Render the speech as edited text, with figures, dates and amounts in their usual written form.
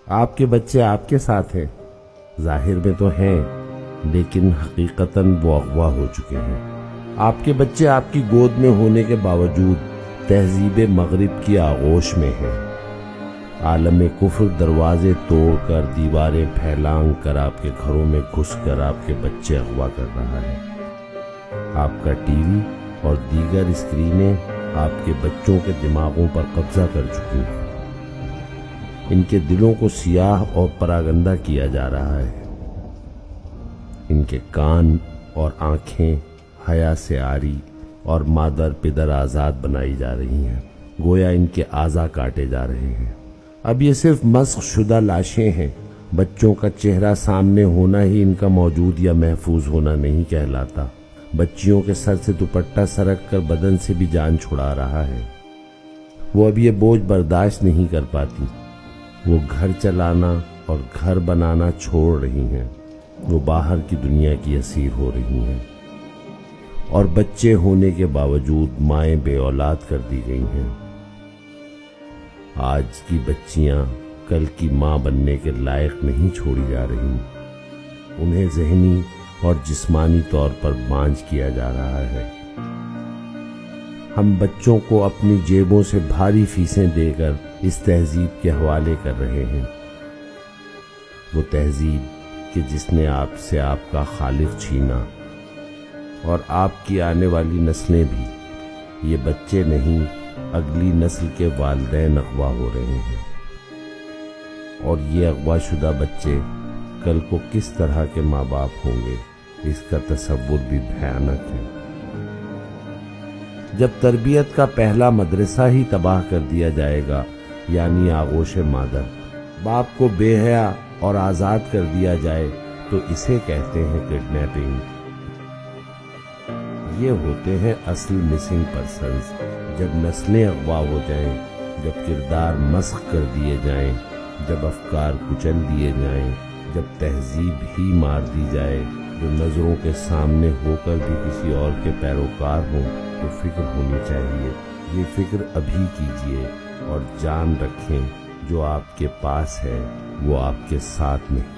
آپ کے بچے آپ کے ساتھ ہیں، ظاہر میں تو ہیں لیکن حقیقتاً وہ اغوا ہو چکے ہیں۔ آپ کے بچے آپ کی گود میں ہونے کے باوجود تہذیب مغرب کی آغوش میں ہیں۔ عالم کفر دروازے توڑ کر، دیواریں پھیلانگ کر آپ کے گھروں میں گھس کر آپ کے بچے اغوا کر رہا ہے۔ آپ کا ٹی وی اور دیگر اسکرینیں آپ کے بچوں کے دماغوں پر قبضہ کر چکی ہیں۔ ان کے دلوں کو سیاہ اور پراگندہ کیا جا رہا ہے۔ ان کے کان اور آنکھیں حیا سے عاری اور مادر پدر آزاد بنائی جا رہی ہیں، گویا ان کے اعضاء کاٹے جا رہے ہیں۔ اب یہ صرف مسخ شدہ لاشیں ہیں۔ بچوں کا چہرہ سامنے ہونا ہی ان کا موجود یا محفوظ ہونا نہیں کہلاتا۔ بچیوں کے سر سے دوپٹہ سرک کر بدن سے بھی جان چھڑا رہا ہے۔ وہ اب یہ بوجھ برداشت نہیں کر پاتی۔ وہ گھر چلانا اور گھر بنانا چھوڑ رہی ہیں۔ وہ باہر کی دنیا کی اسیر ہو رہی ہیں، اور بچے ہونے کے باوجود مائیں بے اولاد کر دی گئی ہیں۔ آج کی بچیاں کل کی ماں بننے کے لائق نہیں چھوڑی جا رہی۔ انہیں ذہنی اور جسمانی طور پر بانجھ کیا جا رہا ہے۔ ہم بچوں کو اپنی جیبوں سے بھاری فیسیں دے کر اس تہذیب کے حوالے کر رہے ہیں، وہ تہذیب کہ جس نے آپ سے آپ کا خالق چھینا، اور آپ کی آنے والی نسلیں بھی۔ یہ بچے نہیں، اگلی نسل کے والدین اغوا ہو رہے ہیں، اور یہ اغوا شدہ بچے کل کو کس طرح کے ماں باپ ہوں گے، اس کا تصور بھی بھیانک ہے۔ جب تربیت کا پہلا مدرسہ ہی تباہ کر دیا جائے گا، یعنی آغوش مادر، باپ کو بے حیا اور آزاد کر دیا جائے، تو اسے کہتے ہیں کڈنیپنگ۔ یہ ہوتے ہیں اصل مسنگ پرسنز۔ جب نسلیں اغوا ہو جائیں، جب کردار مسخ کر دیے جائیں، جب افکار کچل دیے جائیں، جب تہذیب ہی مار دی جائے، جو نظروں کے سامنے ہو کر بھی کسی اور کے پیروکار ہوں، تو فکر ہونی چاہیے۔ یہ فکر ابھی کیجیے، اور جان رکھیں جو آپ کے پاس ہے وہ آپ کے ساتھ نہیں۔